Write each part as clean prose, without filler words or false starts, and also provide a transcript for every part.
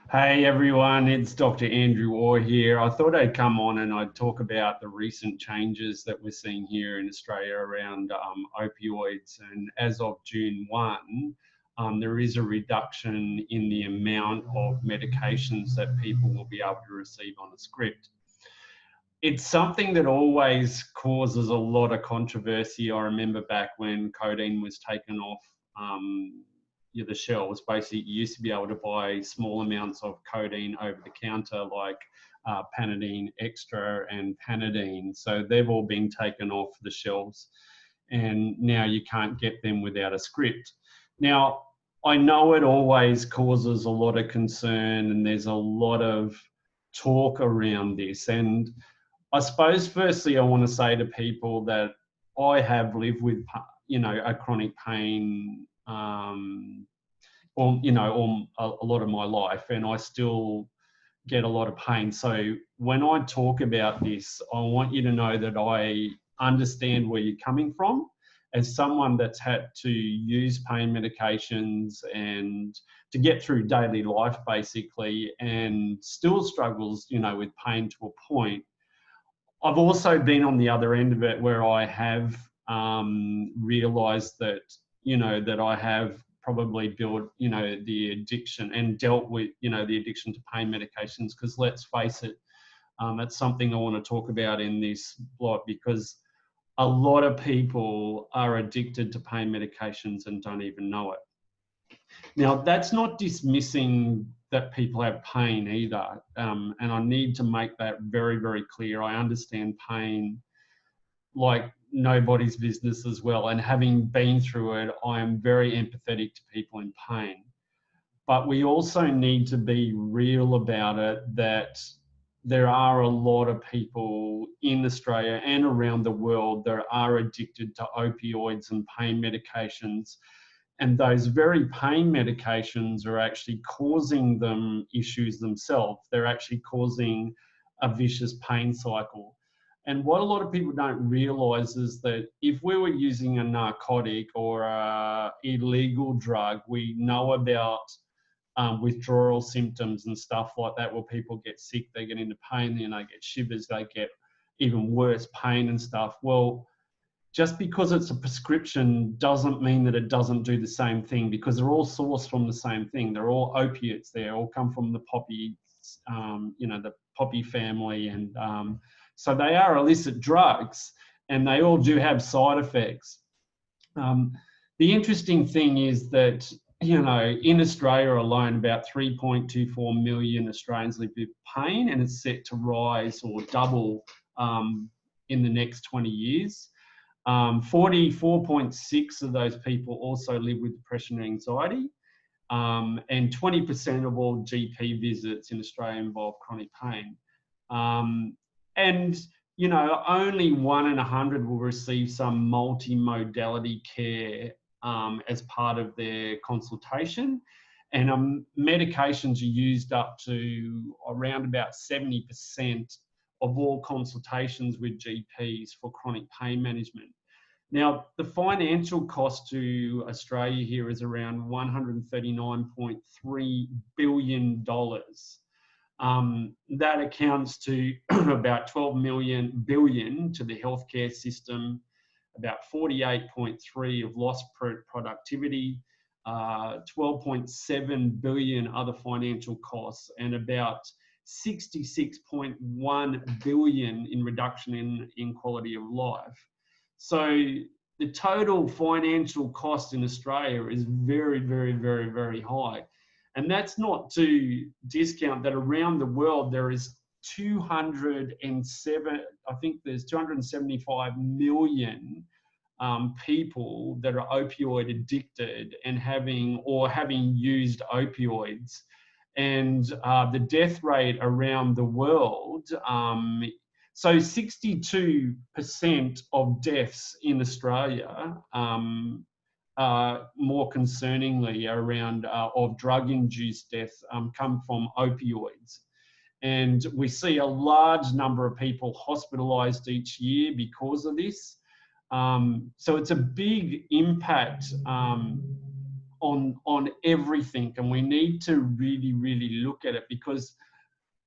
Hey everyone, it's Dr. Andrew Orr here. I thought I'd come on and I'd talk about the recent changes that we're seeing here in Australia around opioids. And as of June 1, there is a reduction in the amount of medications that people will be able to receive on a script. It's something that always causes a lot of controversy. I remember back when codeine was taken off the shelves. Basically, you used to be able to buy small amounts of codeine over the counter, like Panadine Extra and Panadine. So they've all been taken off the shelves, and now you can't get them without a script. Now, I know it always causes a lot of concern, and there's a lot of talk around this. And I suppose, firstly, I want to say to people that I have lived with, a chronic pain, or a lot of my life, and I still get a lot of pain. So when I talk about this, I want you to know that I understand where you're coming from. As someone that's had to use pain medications and to get through daily life, basically, and still struggles, with pain to a point. I've also been on the other end of it where I have realised that, that I have probably built, the addiction and dealt with, the addiction to pain medications. Because let's face it, it's something I want to talk about in this blog, because a lot of people are addicted to pain medications and don't even know it. Now, that's not dismissing that people have pain either. And I need to make that very, very clear. I understand pain like nobody's business as well. And having been through it, I am very empathetic to people in pain. But we also need to be real about it, that there are a lot of people in Australia and around the world that are addicted to opioids and pain medications. And those very pain medications are actually causing them issues themselves. They're actually causing a vicious pain cycle. And what a lot of people don't realise is that if we were using a narcotic or an illegal drug, we know about withdrawal symptoms and stuff like that, where people get sick, they get into pain, then they get shivers, they get even worse pain and stuff. Well, just because it's a prescription doesn't mean that it doesn't do the same thing, because they're all sourced from the same thing. They're all opiates. They all come from the poppy, the poppy family. And so they are illicit drugs, and they all do have side effects. The interesting thing is that, in Australia alone, about 3.24 million Australians live with pain, and it's set to rise or double in the next 20 years. 44.6 of those people also live with depression and anxiety, and 20% of all GP visits in Australia involve chronic pain. And only 1 in 100 will receive some multimodality care as part of their consultation. And medications are used up to around about 70% of all consultations with GPs for chronic pain management. Now, the financial cost to Australia here is around $139.3 billion. That accounts to about 12 billion to the healthcare system, about 48.3 of lost productivity, 12.7 billion other financial costs, and about 66.1 billion in reduction in quality of life. So the total financial cost in Australia is very, very, very, very high. And that's not to discount that around the world there is 275 million people that are opioid addicted and having used opioids. And the death rate around the world, so 62% of deaths in Australia, more concerningly, around of drug-induced deaths come from opioids. And we see a large number of people hospitalised each year because of this. So it's a big impact on everything, and we need to really, really look at it, because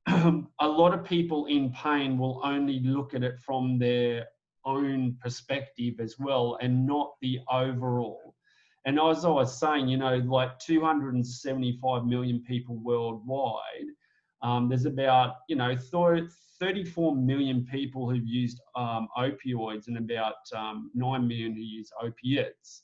a lot of people in pain will only look at it from their own perspective as well, and not the overall. And as I was saying, you know, like 275 million people worldwide. There's about, you know, 34 million people who've used opioids, and about 9 million who use opiates.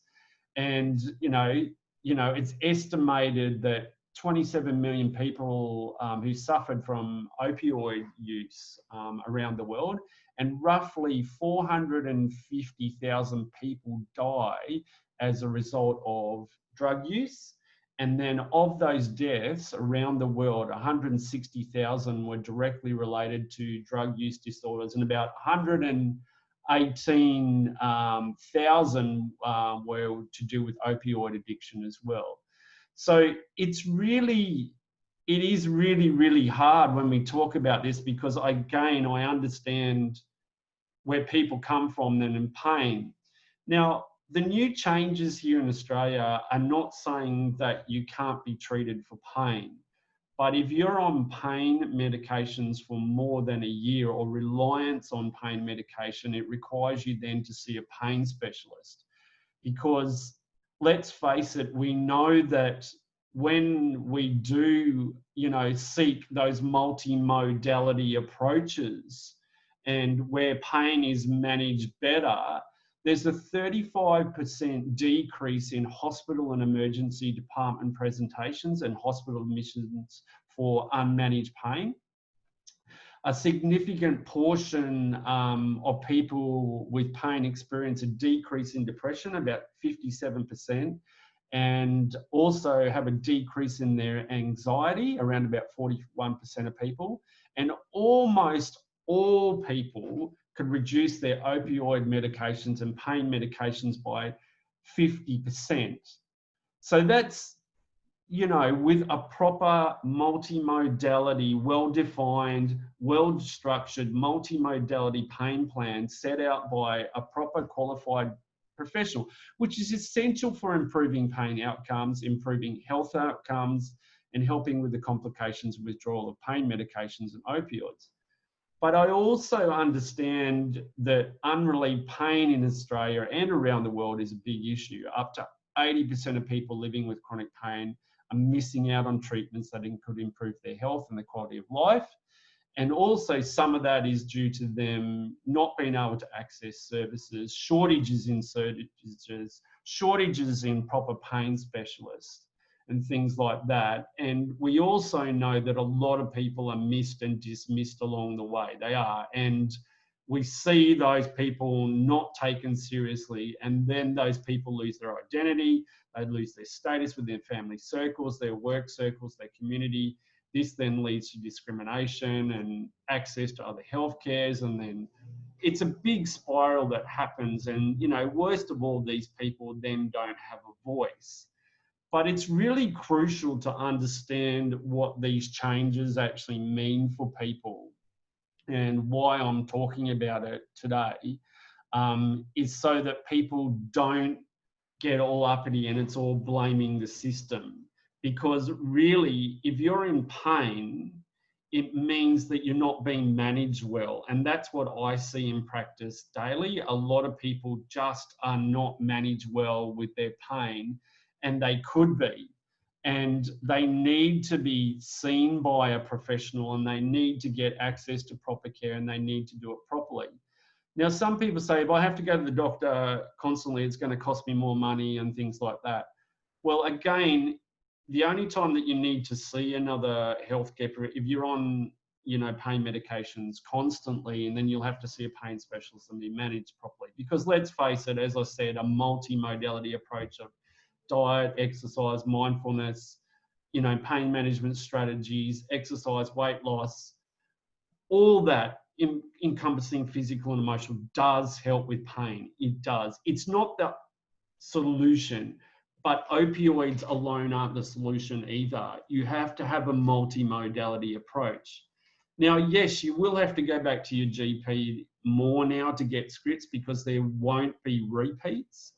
And it's estimated that 27 million people who suffered from opioid use around the world, and roughly 450,000 people die as a result of drug use. And then of those deaths around the world, 160,000 were directly related to drug use disorders, and about 118,000 were to do with opioid addiction as well. So it is really, really hard when we talk about this, because again, I understand where people come from and in pain. Now, the new changes here in Australia are not saying that you can't be treated for pain. But if you're on pain medications for more than a year, or reliance on pain medication, it requires you then to see a pain specialist. Because let's face it, we know that when we do, seek those multimodality approaches, and where pain is managed better, there's a 35% decrease in hospital and emergency department presentations and hospital admissions for unmanaged pain. A significant portion of people with pain experience a decrease in depression, about 57%, and also have a decrease in their anxiety, around about 41% of people. And almost all people could reduce their opioid medications and pain medications by 50%. So that's, with a proper multimodality, well-defined, well-structured multimodality pain plan set out by a proper qualified professional, which is essential for improving pain outcomes, improving health outcomes, and helping with the complications of withdrawal of pain medications and opioids. But I also understand that unrelieved pain in Australia and around the world is a big issue. Up to 80% of people living with chronic pain are missing out on treatments that could improve their health and the quality of life. And also some of that is due to them not being able to access services, shortages in surgeons, shortages in proper pain specialists, and things like that. And we also know that a lot of people are missed and dismissed along the way. They are. And we see those people not taken seriously, and then those people lose their identity, they lose their status with their family circles, their work circles, their community. This then leads to discrimination and access to other healthcares, and then it's a big spiral that happens. And, worst of all, these people then don't have a voice. But it's really crucial to understand what these changes actually mean for people. And why I'm talking about it today is so that people don't get all uppity and it's all blaming the system. Because really, if you're in pain, it means that you're not being managed well. And that's what I see in practice daily. A lot of people just are not managed well with their pain, and they could be. And they need to be seen by a professional, and they need to get access to proper care, and they need to do it properly. Now, some people say, if I have to go to the doctor constantly, it's going to cost me more money and things like that. Well, again, the only time that you need to see another healthcare, if you're on, pain medications constantly, and then you'll have to see a pain specialist and be managed properly. Because let's face it, as I said, a multimodality approach of diet, exercise, mindfulness, pain management strategies, exercise, weight loss, all that encompassing physical and emotional does help with pain. It does. It's not the solution, but opioids alone aren't the solution either. You have to have a multimodality approach. Now, yes, you will have to go back to your GP more now to get scripts, because there won't be repeats.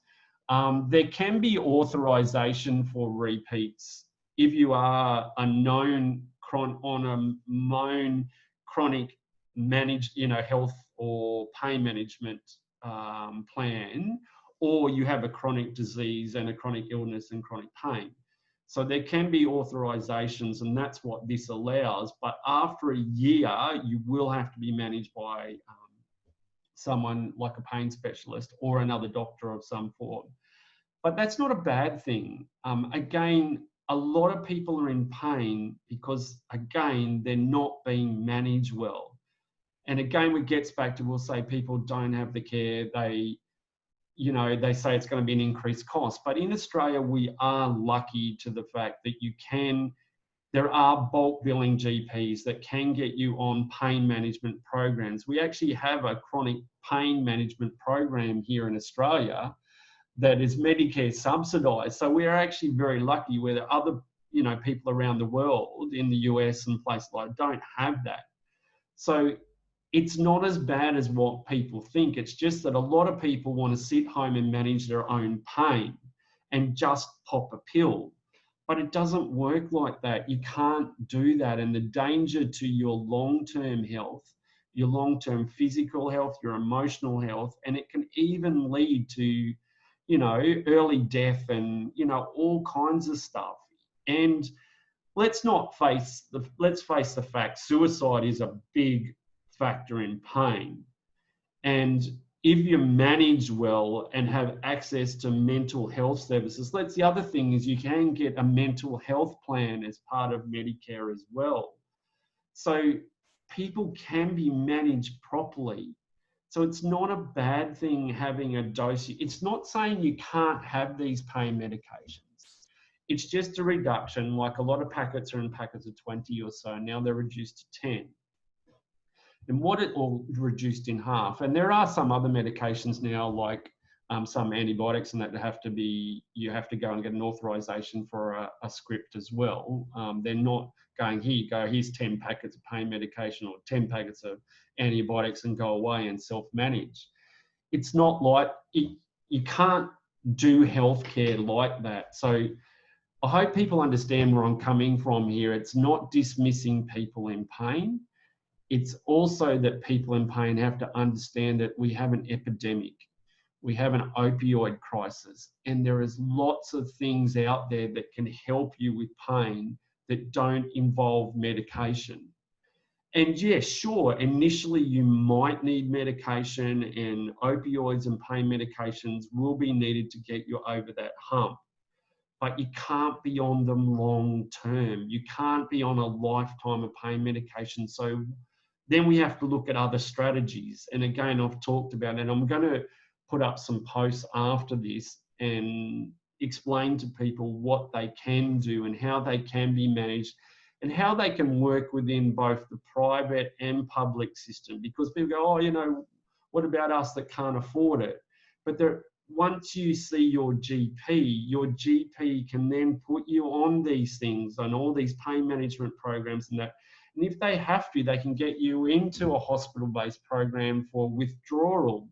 There can be authorization for repeats if you are a known on a known chronic managed, health or pain management plan, or you have a chronic disease and a chronic illness and chronic pain. So there can be authorizations, and that's what this allows. But after a year, you will have to be managed by someone like a pain specialist or another doctor of some form. But that's not a bad thing. Again, a lot of people are in pain because, again, they're not being managed well. And again, it gets back to, we'll say people don't have the care. They say it's going to be an increased cost. But in Australia, we are lucky to the fact that there are bulk billing GPs that can get you on pain management programs. We actually have a chronic pain management program here in Australia that is Medicare subsidised. So we are actually very lucky, where there are other, people around the world in the US and places like don't have that. So it's not as bad as what people think. It's just that a lot of people want to sit home and manage their own pain and just pop a pill. But it doesn't work like that. You can't do that. And the danger to your long-term health, your long-term physical health, your emotional health, and it can even lead to, early death and, all kinds of stuff. And let's face the fact, suicide is a big factor in pain. And if you're managed well and have access to mental health services, that's the other thing, is you can get a mental health plan as part of Medicare as well. So people can be managed properly. So it's not a bad thing having a dose. It's not saying you can't have these pain medications. It's just a reduction. Like, a lot of packets are in packets of 20 or so. Now they're reduced to 10. And or reduced in half. And there are some other medications now, like some antibiotics, and that you have to go and get an authorization for a script as well. They're not going, here's 10 packets of pain medication or 10 packets of antibiotics and go away and self-manage. It's not like, you can't do healthcare like that. So I hope people understand where I'm coming from here. It's not dismissing people in pain. It's also that people in pain have to understand that we have an epidemic. We have an opioid crisis, and there is lots of things out there that can help you with pain that don't involve medication. And yes, sure, initially you might need medication, and opioids and pain medications will be needed to get you over that hump. But you can't be on them long term. You can't be on a lifetime of pain medication. So then we have to look at other strategies. And again, I've talked about it, and I'm going to put up some posts after this and explain to people what they can do and how they can be managed and how they can work within both the private and public system. Because people go, what about us that can't afford it? But once you see your GP can then put you on these things and all these pain management programs and that. And if they have to, they can get you into a hospital-based program for withdrawal,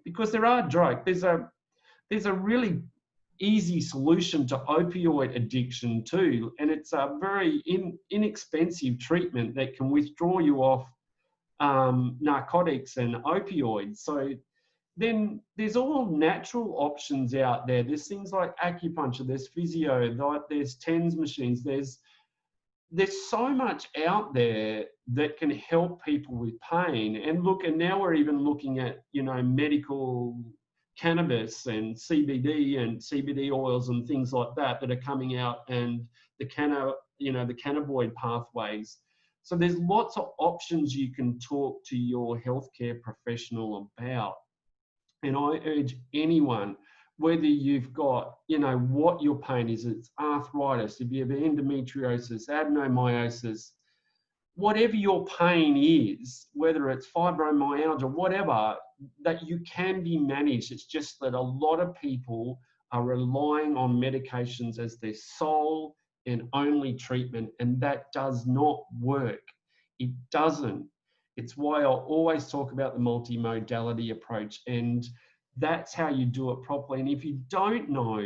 because there are drugs. There's a really easy solution to opioid addiction too, and it's a very inexpensive treatment that can withdraw you off narcotics and opioids. So then there's all natural options out there. There's things like acupuncture, there's physio, there's TENS machines, there's so much out there that can help people with pain. And now we're even looking at, medical cannabis and CBD oils and things like that are coming out, and the cannabinoid pathways. So there's lots of options you can talk to your healthcare professional about. And I urge anyone, whether you've got, what your pain is, it's arthritis, if you have endometriosis, adenomyosis, whatever your pain is, whether it's fibromyalgia, whatever, that you can be managed. It's just that a lot of people are relying on medications as their sole and only treatment, and that does not work. It doesn't. It's why I always talk about the multimodality approach. And That's how you do it properly. And if you don't know,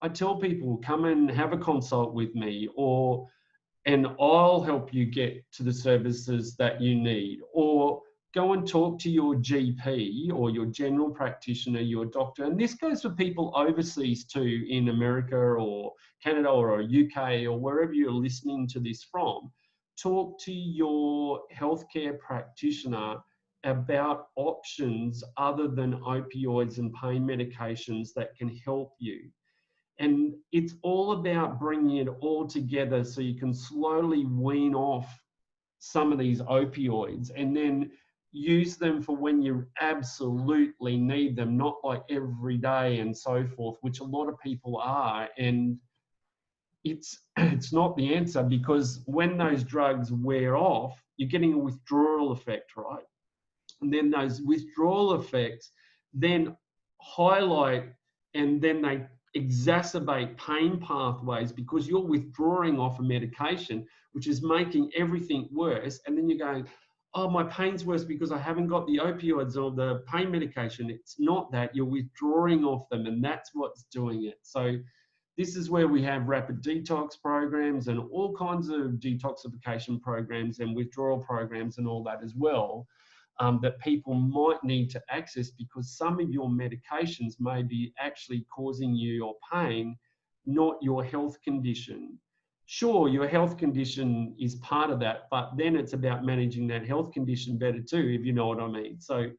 I tell people, come and have a consult with me, and I'll help you get to the services that you need, or go and talk to your GP or your general practitioner, your doctor. And this goes for people overseas too, in America or Canada or UK or wherever you're listening to this from. Talk to your healthcare practitioner about options other than opioids and pain medications that can help you. And it's all about bringing it all together so you can slowly wean off some of these opioids and then use them for when you absolutely need them, not like every day and so forth, which a lot of people are. And it's not the answer, because when those drugs wear off, you're getting a withdrawal effect, right? And then those withdrawal effects then highlight, and then they exacerbate pain pathways, because you're withdrawing off a medication, which is making everything worse. And then you're going, oh, my pain's worse because I haven't got the opioids or the pain medication. It's not that, you're withdrawing off them, and that's what's doing it. So this is where we have rapid detox programs and all kinds of detoxification programs and withdrawal programs and all that as well, that people might need to access, because some of your medications may be actually causing you your pain, not your health condition. Sure, your health condition is part of that, but then it's about managing that health condition better too, if you know what I mean. So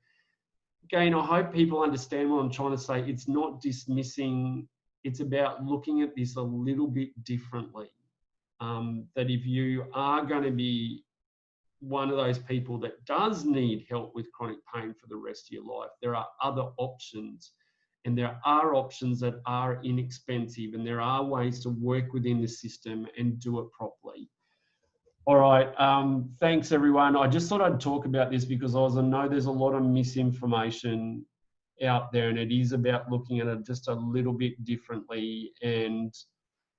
again, I hope people understand what I'm trying to say. It's not dismissing, it's about looking at this a little bit differently. That if you are going to be one of those people that does need help with chronic pain for the rest of your life, there are other options, and there are options that are inexpensive, and there are ways to work within the system and do it properly. All right, thanks everyone. I just thought I'd talk about this because I know there's a lot of misinformation out there, and it is about looking at it just a little bit differently. And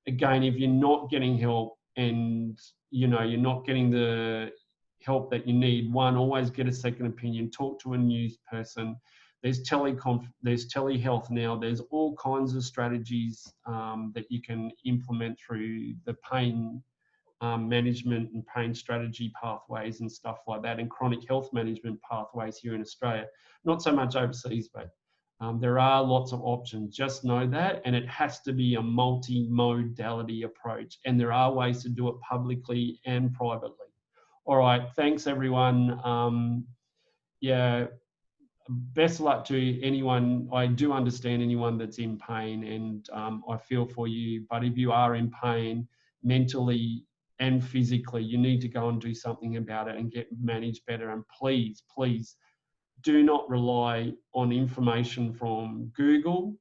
again, if you're not getting help and you're not getting the help that you need, one, always get a second opinion, talk to a news person. There's telehealth now. There's all kinds of strategies that you can implement through the pain management and pain strategy pathways and stuff like that, and chronic health management pathways here in Australia. Not so much overseas, but there are lots of options. Just know that, and it has to be a multi-modality approach, and there are ways to do it publicly and privately. All right, thanks everyone. Yeah, best of luck to anyone. I do understand anyone that's in pain, and I feel for you. But if you are in pain mentally and physically, you need to go and do something about it and get managed better. And please, please do not rely on information from Google.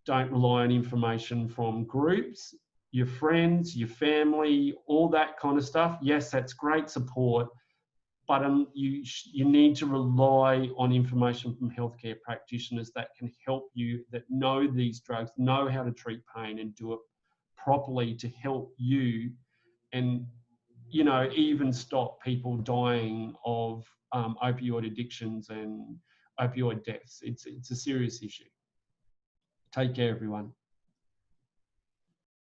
Don't rely on information from groups, your friends, your family, all that kind of stuff. Yes, that's great support, but you need to rely on information from healthcare practitioners that can help you, that know these drugs, know how to treat pain and do it properly to help you, and even stop people dying of opioid addictions and opioid deaths. It's a serious issue. Take care, everyone.